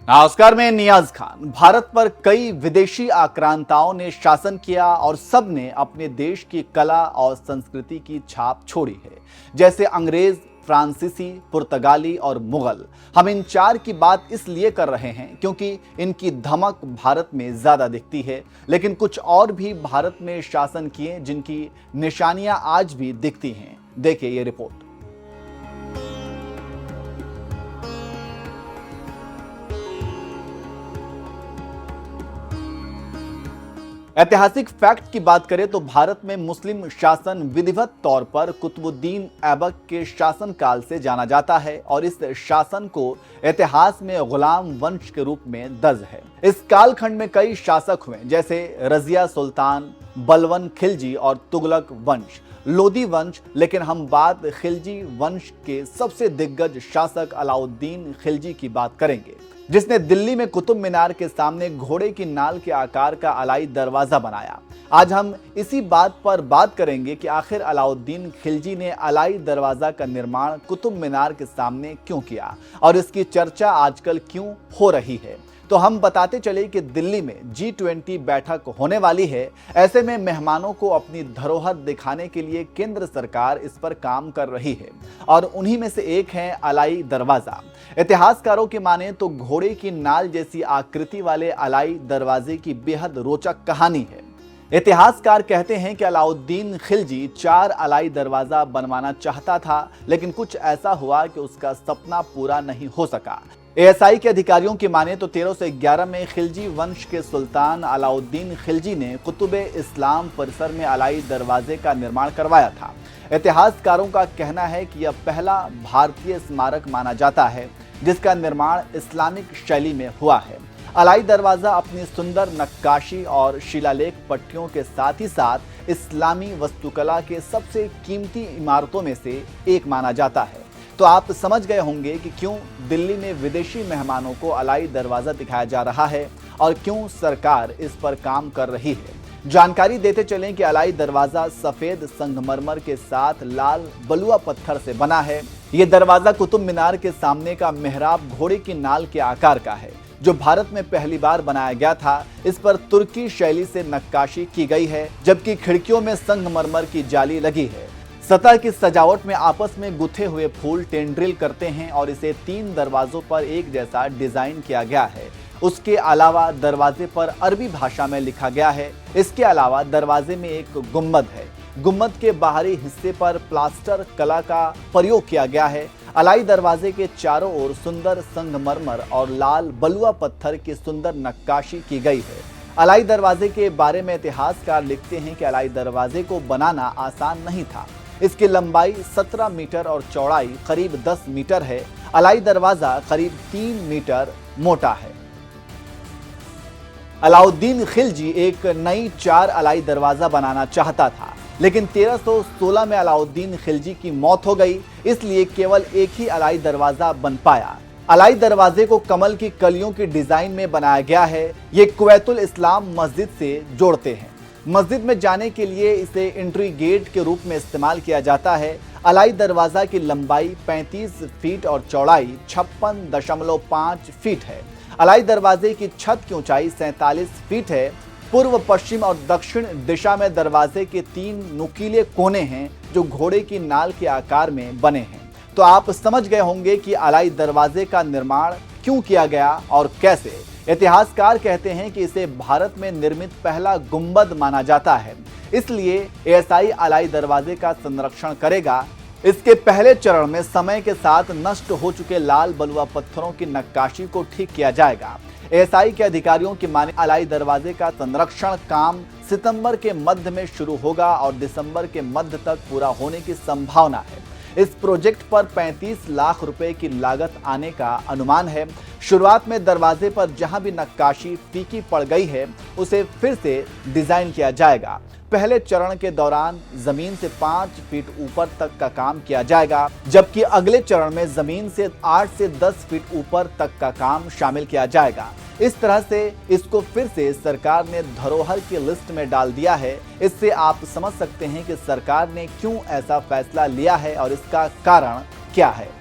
नमस्कार, मैं नियाज खान। भारत पर कई विदेशी आक्रांताओं ने शासन किया और सब ने अपने देश की कला और संस्कृति की छाप छोड़ी है, जैसे अंग्रेज, फ्रांसीसी, पुर्तगाली और मुगल। हम इन चार की बात इसलिए कर रहे हैं क्योंकि इनकी धमक भारत में ज्यादा दिखती है, लेकिन कुछ और भी भारत में शासन किए जिनकी निशानियां आज भी दिखती हैं। देखिए ये रिपोर्ट। ऐतिहासिक फैक्ट की बात करें तो भारत में मुस्लिम शासन विधिवत तौर पर कुतुबुद्दीन ऐबक के शासनकाल से जाना जाता है और इस शासन को इतिहास में गुलाम वंश के रूप में दर्ज है। इस कालखंड में कई शासक हुए, जैसे रजिया सुल्तान, बलवन खिलजी और तुगलक वंश, लोदी वंश। लेकिन हम बात खिलजी वंश के सबसे दिग्गज शासक अलाउद्दीन खिलजी की बात करेंगे, जिसने दिल्ली में कुतुब मीनार के सामने घोड़े की नाल के आकार का अलाई दरवाजा बनाया। आज हम इसी बात पर बात करेंगे कि आखिर अलाउद्दीन खिलजी ने अलाई दरवाजा का निर्माण कुतुब मीनार के सामने क्यों किया और इसकी चर्चा आजकल क्यों हो रही है। तो हम बताते चले कि दिल्ली में G20 बैठक होने वाली है। ऐसे में मेहमानों को अपनी धरोहर दिखाने के लिए केंद्र सरकार इस पर काम कर रही है और उन्हीं में से एक है अलाई दरवाजा। इतिहासकारों की माने तो घोड़े की नाल जैसी आकृति वाले अलाई दरवाजे की बेहद रोचक कहानी है। इतिहासकार कहते हैं कि अलाउद्दीन खिलजी 4 अलाई दरवाजा बनवाना चाहता था, लेकिन कुछ ऐसा हुआ कि उसका सपना पूरा नहीं हो सका। ASI के अधिकारियों की माने तो 1311 में खिलजी वंश के सुल्तान अलाउद्दीन खिलजी ने कुतुबे इस्लाम परिसर में अलाई दरवाजे का निर्माण करवाया था। इतिहासकारों का कहना है कि यह पहला भारतीय स्मारक माना जाता है जिसका निर्माण इस्लामिक शैली में हुआ है। अलाई दरवाजा अपनी सुंदर नक्काशी और शिलालेख पट्टियों के साथ ही साथ इस्लामी वास्तुकला के सबसे कीमती इमारतों में से एक माना जाता है। तो आप समझ गए होंगे कि क्यों दिल्ली में विदेशी मेहमानों को अलाई दरवाजा दिखाया जा रहा है और क्यों सरकार इस पर काम कर रही है। जानकारी देते चलें कि अलाई दरवाजा सफेद संगमरमर के साथ लाल बलुआ पत्थर से बना है। ये दरवाजा कुतुब मीनार के सामने का मेहराब घोड़े की नाल के आकार का है, जो भारत में पहली बार बनाया गया था। इस पर तुर्की शैली से नक्काशी की गई है, जबकि खिड़कियों में संगमरमर की जाली लगी है। सतह की सजावट में आपस में गुथे हुए फूल टेंड्रिल करते हैं और इसे 3 दरवाजों पर एक जैसा डिजाइन किया गया है। उसके अलावा दरवाजे पर अरबी भाषा में लिखा गया है। इसके अलावा दरवाजे में एक गुंबद है। गुंबद के बाहरी हिस्से पर प्लास्टर कला का प्रयोग किया गया है। अलाई दरवाजे के चारों ओर सुंदर संगमरमर और लाल बलुआ पत्थर की सुंदर नक्काशी की गई है। अलाई दरवाजे के बारे में इतिहासकार लिखते हैं कि अलाई दरवाजे को बनाना आसान नहीं था। इसकी लंबाई 17 मीटर और चौड़ाई करीब 10 मीटर है। अलाई दरवाजा करीब 3 मीटर मोटा है। अलाउद्दीन खिलजी एक नई 4 अलाई दरवाजा बनाना चाहता था, लेकिन 1316 में अलाउद्दीन खिलजी की मौत हो गई, इसलिए केवल एक ही अलाई दरवाजा बन पाया। अलाई दरवाजे को कमल की कलियों की डिजाइन में बनाया गया है। ये कुवैतुल इस्लाम मस्जिद से जोड़ते हैं। मस्जिद में जाने के लिए इसे एंट्री गेट के रूप में इस्तेमाल किया जाता है। अलाई दरवाजा की लंबाई 35 फीट और चौड़ाई 56.5 फीट है। अलाई दरवाजे की छत की ऊंचाई 47 फीट है। पूर्व, पश्चिम और दक्षिण दिशा में दरवाजे के 3 नुकीले कोने हैं जो घोड़े की नाल के आकार में बने हैं। तो आप समझ गए होंगे कि अलाई दरवाजे का निर्माण क्यों किया गया और कैसे। इतिहासकार कहते हैं कि इसे भारत में निर्मित पहला गुंबद माना जाता है, इसलिए ASI अलाई दरवाजे का संरक्षण करेगा। इसके पहले चरण में समय के साथ नष्ट हो चुके लाल बलुआ पत्थरों की नक्काशी को ठीक किया जाएगा। ASI के अधिकारियों की माने अलाई दरवाजे का संरक्षण काम सितंबर के मध्य में शुरू होगा और दिसंबर के मध्य तक पूरा होने की संभावना है। इस प्रोजेक्ट पर 35 लाख रुपए की लागत आने का अनुमान है। शुरुआत में दरवाजे पर जहां भी नक्काशी फीकी पड़ गई है उसे फिर से डिजाइन किया जाएगा। पहले चरण के दौरान जमीन से 5 फीट ऊपर तक का काम किया जाएगा, जबकि अगले चरण में जमीन से 8 से 10 फीट ऊपर तक का काम शामिल किया जाएगा। इस तरह से इसको फिर से सरकार ने धरोहर की लिस्ट में डाल दिया है। इससे आप समझ सकते हैं कि सरकार ने क्यों ऐसा फैसला लिया है और इसका कारण क्या है।